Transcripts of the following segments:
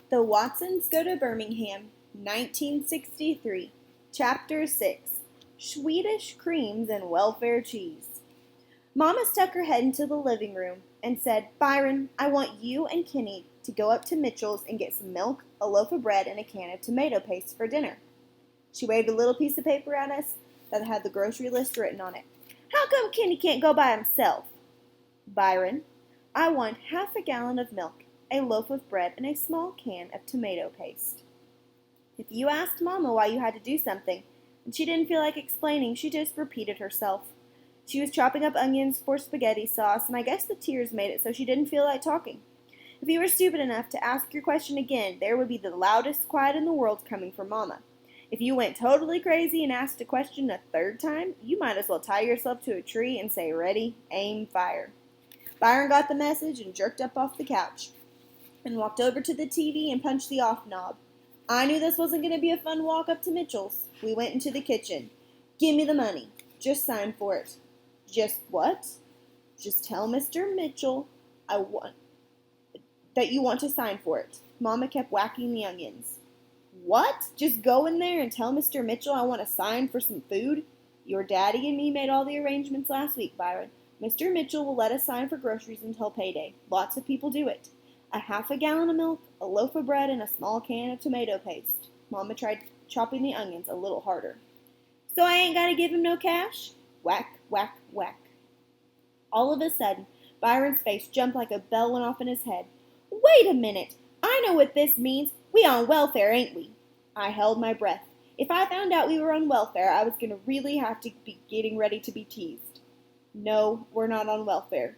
The Watsons Go to Birmingham, 1963. Chapter 6. Swedish Creams and Welfare Cheese. Mama stuck her head into the living room and said, "Byron, I want you and Kenny to go up to Mitchell's and get some milk, a loaf of bread, and a can of tomato paste for dinner." She waved a little piece of paper at us that had the grocery list written on it. "How come Kenny can't go by himself?" "Byron, I want half a gallon of milk, a loaf of bread, and a small can of tomato paste." If you asked Mama why you had to do something, and she didn't feel like explaining, she just repeated herself. She was chopping up onions for spaghetti sauce, and I guess the tears made it so she didn't feel like talking. If you were stupid enough to ask your question again, there would be the loudest quiet in the world coming from Mama. If you went totally crazy and asked a question a third time, you might as well tie yourself to a tree and say, "Ready, aim, fire." Byron got the message and jerked up off the couch and walked over to the TV and punched the off knob. I knew this wasn't going to be a fun walk up to Mitchell's. We went into the kitchen. "Give me the money. Just sign for it." "Just what?" "Just tell Mr. Mitchell that you want to sign for it." Mama kept whacking the onions. "What? Just go in there and tell Mr. Mitchell I want to sign for some food?" "Your daddy and me made all the arrangements last week, Byron. Mr. Mitchell will let us sign for groceries until payday. Lots of people do it. A half a gallon of milk, a loaf of bread, and a small can of tomato paste." Mama tried chopping the onions a little harder. "So I ain't got to give him no cash?" Whack, whack, whack. All of a sudden, Byron's face jumped like a bell went off in his head. "Wait a minute! I know what this means. We on welfare, ain't we?" I held my breath. If I found out we were on welfare, I was going to really have to be getting ready to be teased. "No, we're not on welfare."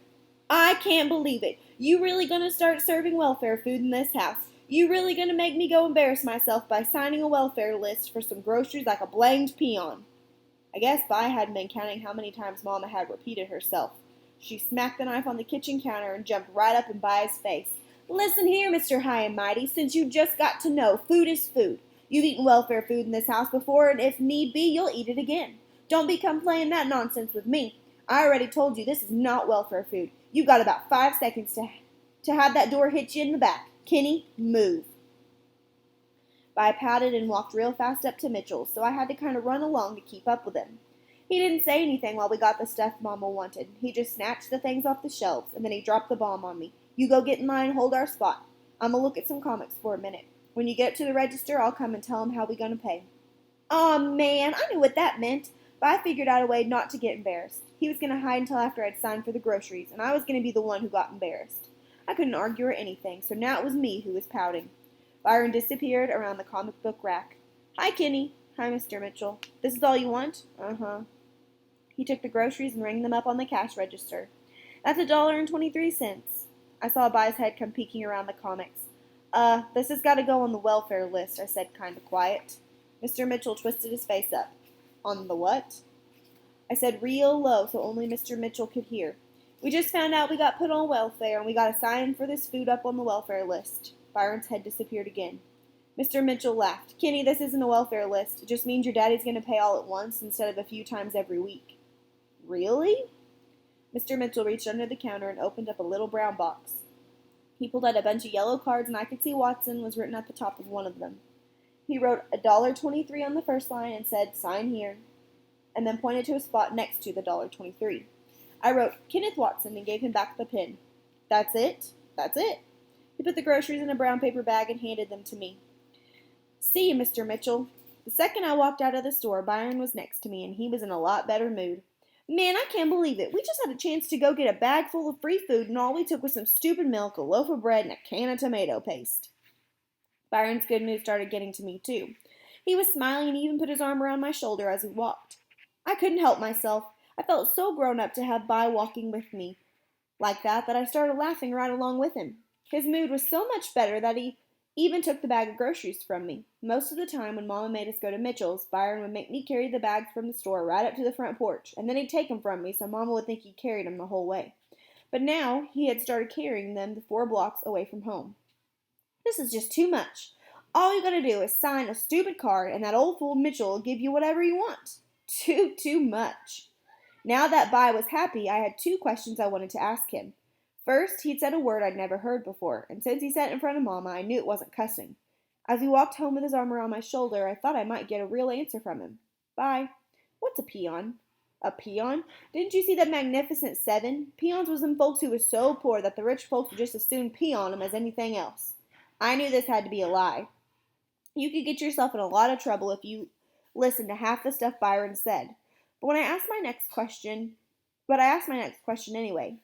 "I can't believe it. You really going to start serving welfare food in this house? You really going to make me go embarrass myself by signing a welfare list for some groceries like a blamed peon?" I guess Vi hadn't been counting how many times Mama had repeated herself. She smacked the knife on the kitchen counter and jumped right up in Vi's face. "Listen here, Mr. High and Mighty, since you just got to know, food is food. You've eaten welfare food in this house before, and if need be, you'll eat it again. Don't become playing that nonsense with me. I already told you this is not welfare food. You've got about 5 seconds to have that door hit you in the back. Kenny, move." Vi pouted and walked real fast up to Mitchell, so I had to kind of run along to keep up with him. He didn't say anything while we got the stuff Mama wanted. He just snatched the things off the shelves, and then he dropped the bomb on me. "You go get in line and hold our spot. I'm gonna look at some comics for a minute. When you get up to the register, I'll come and tell him how we gonna pay." Aw, man, I knew what that meant, but I figured out a way not to get embarrassed. He was gonna hide until after I'd signed for the groceries, and I was gonna be the one who got embarrassed. I couldn't argue or anything, so now it was me who was pouting. Byron disappeared around the comic book rack. "Hi, Kenny." "Hi, Mr. Mitchell." "This is all you want?" "Uh-huh." He took the groceries and rang them up on the cash register. "That's $1.23. I saw Vi's head come peeking around the comics. This has got to go on the welfare list," I said kind of quiet. Mr. Mitchell twisted his face up. "On the what?" I said real low so only Mr. Mitchell could hear. "We just found out we got put on welfare, and we got to sign for this food up on the welfare list." Byron's head disappeared again. Mr. Mitchell laughed. "Kenny, this isn't a welfare list. It just means your daddy's going to pay all at once instead of a few times every week." "Really?" Mr. Mitchell reached under the counter and opened up a little brown box. He pulled out a bunch of yellow cards, and I could see Watson was written at the top of one of them. He wrote $1.23 on the first line and said, "Sign here," and then pointed to a spot next to the $1.23. I wrote Kenneth Watson and gave him back the pen. "That's it? That's it." He put the groceries in a brown paper bag and handed them to me. "See you, Mr. Mitchell." The second I walked out of the store, Byron was next to me, and he was in a lot better mood. "Man, I can't believe it. We just had a chance to go get a bag full of free food, and all we took was some stupid milk, a loaf of bread, and a can of tomato paste." Byron's good mood started getting to me, too. He was smiling and even put his arm around my shoulder as we walked. I couldn't help myself. I felt so grown up to have Vi walking with me like that I started laughing right along with him. His mood was so much better that he even took the bag of groceries from me. Most of the time when Mama made us go to Mitchell's, Byron would make me carry the bags from the store right up to the front porch, and then he'd take them from me so Mama would think he carried them the whole way. But now he had started carrying them the 4 blocks away from home. "This is just too much. All you gotta do is sign a stupid card, and that old fool Mitchell will give you whatever you want. Too much." Now that Vi was happy, I had 2 questions I wanted to ask him. First, he'd said a word I'd never heard before, and since he said it in front of Mama, I knew it wasn't cussing. As we walked home with his arm around my shoulder, I thought I might get a real answer from him. Bye. What's a peon? A peon? Didn't you see that magnificent seven? Peons was them folks who was so poor that the rich folks would just as soon pee on 'em as anything else. I knew this had to be a lie. You could get yourself in a lot of trouble if you listened to half the stuff Byron said. But I asked my next question anyway.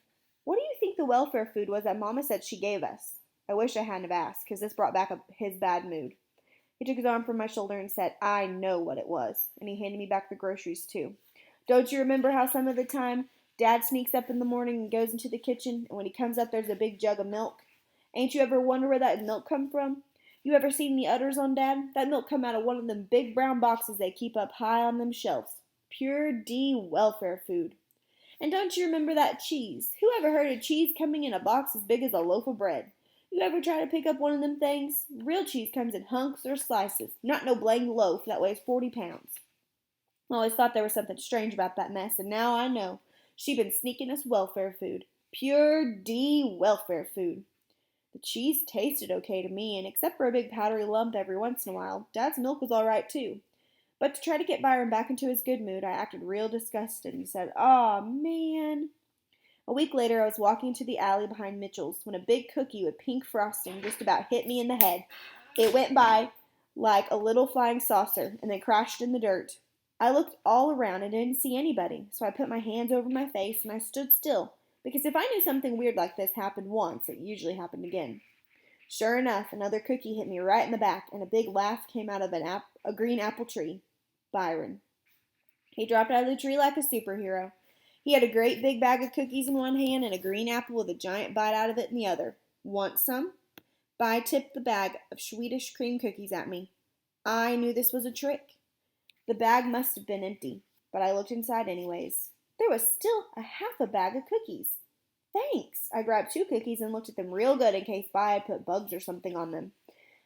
What do you think the welfare food was that Mama said she gave us? I wish I hadn't have asked, because this brought back his bad mood. He took his arm from my shoulder and said, I know what it was. And he handed me back the groceries, too. Don't you remember how some of the time Dad sneaks up in the morning and goes into the kitchen, and when he comes up there's a big jug of milk? Ain't you ever wondered where that milk come from? You ever seen the udders on Dad? That milk come out of one of them big brown boxes they keep up high on them shelves. Pure D welfare food. And don't you remember that cheese? Who ever heard of cheese coming in a box as big as a loaf of bread? You ever try to pick up one of them things? Real cheese comes in hunks or slices, not no blamed loaf that weighs 40 pounds. I always thought there was something strange about that mess, and now I know. She'd been sneaking us welfare food. Pure D welfare food. The cheese tasted okay to me, and except for a big powdery lump every once in a while, Dad's milk was all right too. But to try to get Byron back into his good mood, I acted real disgusted and said, "Aw, man." A week later, I was walking to the alley behind Mitchell's when a big cookie with pink frosting just about hit me in the head. It went by like a little flying saucer and then crashed in the dirt. I looked all around and didn't see anybody, so I put my hands over my face and I stood still, because if I knew something weird like this happened once, it usually happened again. Sure enough, another cookie hit me right in the back, and a big laugh came out of a green apple tree. Byron. He dropped out of the tree like a superhero. He had a great big bag of cookies in one hand and a green apple with a giant bite out of it in the other. Want some? By tipped the bag of Swedish cream cookies at me. I knew this was a trick. The bag must have been empty, but I looked inside anyways. There was still a half a bag of cookies. Thanks. I grabbed 2 cookies and looked at them real good in case Bi had put bugs or something on them.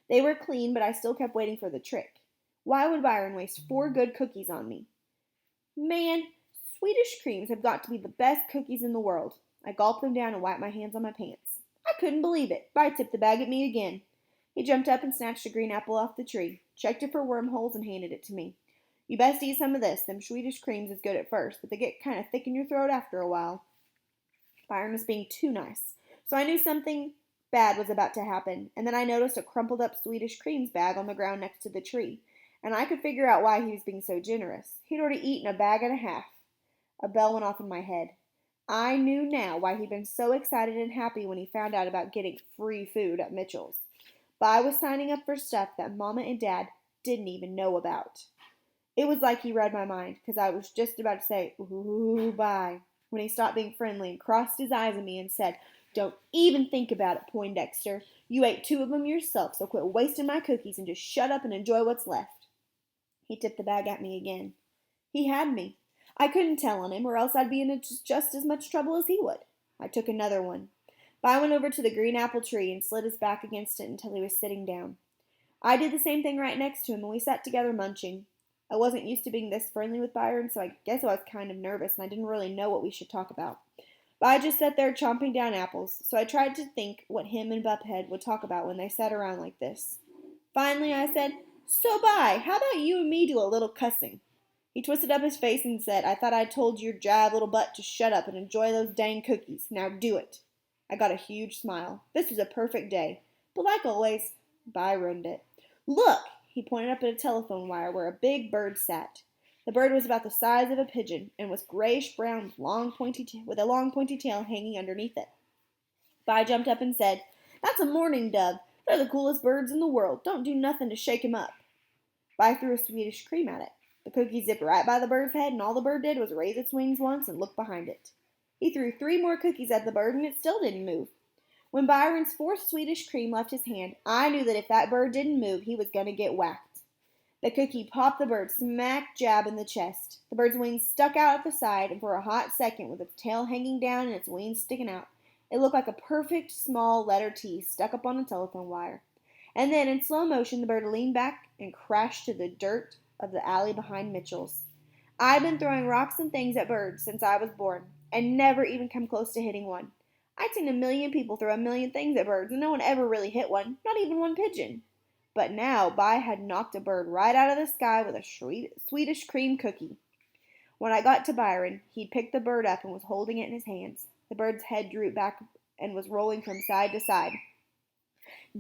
They were clean, but I still kept waiting for the trick. Why would Byron waste 4 good cookies on me? Man, Swedish creams have got to be the best cookies in the world. I gulped them down and wiped my hands on my pants. I couldn't believe it. Bi tipped the bag at me again. He jumped up and snatched a green apple off the tree, checked it for wormholes, and handed it to me. You best eat some of this. Them Swedish creams is good at first, but they get kind of thick in your throat after a while. Byron was being too nice, so I knew something bad was about to happen, and then I noticed a crumpled up Swedish creams bag on the ground next to the tree, and I could figure out why he was being so generous. He'd already eaten a bag and a half. A bell went off in my head. I knew now why he'd been so excited and happy when he found out about getting free food at Mitchell's. Bi was signing up for stuff that Mama and Dad didn't even know about. It was like he read my mind, because I was just about to say, "Ooh, Bi," when he stopped being friendly and crossed his eyes at me and said, "Don't even think about it, Poindexter. You ate 2 of them yourself, so quit wasting my cookies and just shut up and enjoy what's left." He tipped the bag at me again. He had me. I couldn't tell on him, or else I'd be in just as much trouble as he would. I took another one. Bi went over to the green apple tree and slid his back against it until he was sitting down. I did the same thing right next to him, and we sat together munching. I wasn't used to being this friendly with Byron, so I guess I was kind of nervous, and I didn't really know what we should talk about. But I just sat there chomping down apples, so I tried to think what him and Buphead would talk about when they sat around like this. Finally, I said, "So, Bi, how about you and me do a little cussing?" He twisted up his face and said, "I thought I told your jive little butt to shut up and enjoy those dang cookies. Now do it." I got a huge smile. This was a perfect day. But like always, Bi ruined it. "Look!" He pointed up at a telephone wire where a big bird sat. The bird was about the size of a pigeon and was grayish-brown with a long pointy tail hanging underneath it. Bi jumped up and said, "That's a mourning dove. They're the coolest birds in the world. Don't do nothing to shake 'em up." Bi threw a Swedish cream at it. The cookie zipped right by the bird's head, and all the bird did was raise its wings once and look behind it. He threw 3 more cookies at the bird, and it still didn't move. When Byron's 4th Swedish cream left his hand, I knew that if that bird didn't move, he was going to get whacked. The cookie popped the bird smack jab in the chest. The bird's wings stuck out at the side, and for a hot second, with its tail hanging down and its wings sticking out, it looked like a perfect small letter T stuck up on a telephone wire. And then, in slow motion, the bird leaned back and crashed to the dirt of the alley behind Mitchell's. I've been throwing rocks and things at birds since I was born, and never even come close to hitting one. I'd seen a million people throw a million things at birds, and no one ever really hit one, not even one pigeon. But now Vi had knocked a bird right out of the sky with a Swedish cream cookie. When I got to Byron, he'd picked the bird up and was holding it in his hands. The bird's head drooped back and was rolling from side to side.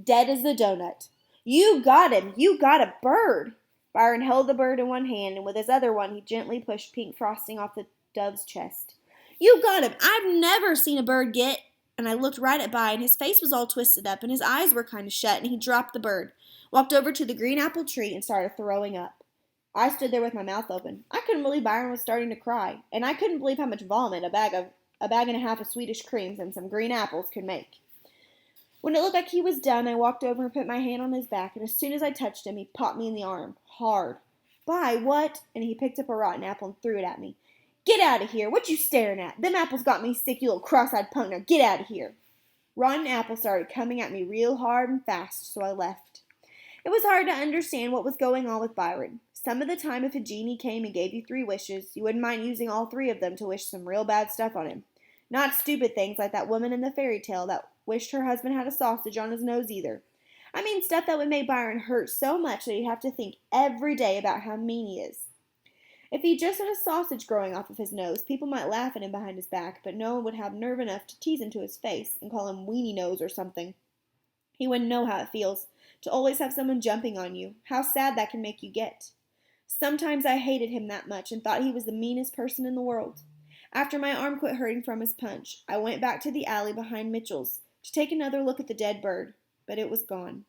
Dead as a donut. You got him! You got a bird! Byron held the bird in one hand, and with his other one he gently pushed pink frosting off the dove's chest. You got him! I've never seen a bird get. And I looked right at Vi, and his face was all twisted up, and his eyes were kind of shut, and he dropped the bird, walked over to the green apple tree, and started throwing up. I stood there with my mouth open. I couldn't believe Byron was starting to cry, and I couldn't believe how much vomit a bag and a half of Swedish creams and some green apples could make. When it looked like he was done, I walked over and put my hand on his back, and as soon as I touched him, he popped me in the arm, hard. Vi, what? And he picked up a rotten apple and threw it at me. Get out of here! What you staring at? Them apples got me sick, you little cross-eyed punk. Now get out of here! Rotten apples started coming at me real hard and fast, so I left. It was hard to understand what was going on with Byron. Some of the time, if a genie came and gave you 3 wishes, you wouldn't mind using all 3 of them to wish some real bad stuff on him. Not stupid things like that woman in the fairy tale that wished her husband had a sausage on his nose either. I mean stuff that would make Byron hurt so much that he'd have to think every day about how mean he is. If he just had a sausage growing off of his nose, people might laugh at him behind his back, but no one would have nerve enough to tease him to his face and call him Weenie Nose or something. He wouldn't know how it feels to always have someone jumping on you, how sad that can make you get. Sometimes I hated him that much and thought he was the meanest person in the world. After my arm quit hurting from his punch, I went back to the alley behind Mitchell's to take another look at the dead bird, but it was gone.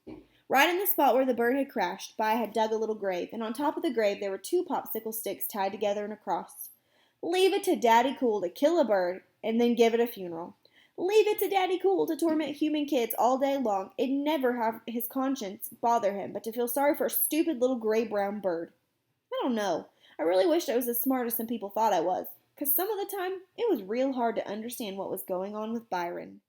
Right in the spot where the bird had crashed, Vi had dug a little grave, and on top of the grave there were 2 popsicle sticks tied together in a cross. Leave it to Daddy Cool to kill a bird and then give it a funeral. Leave it to Daddy Cool to torment human kids all day long and never have his conscience bother him, but to feel sorry for a stupid little gray-brown bird. I don't know. I really wished I was as smart as some people thought I was, because some of the time it was real hard to understand what was going on with Byron.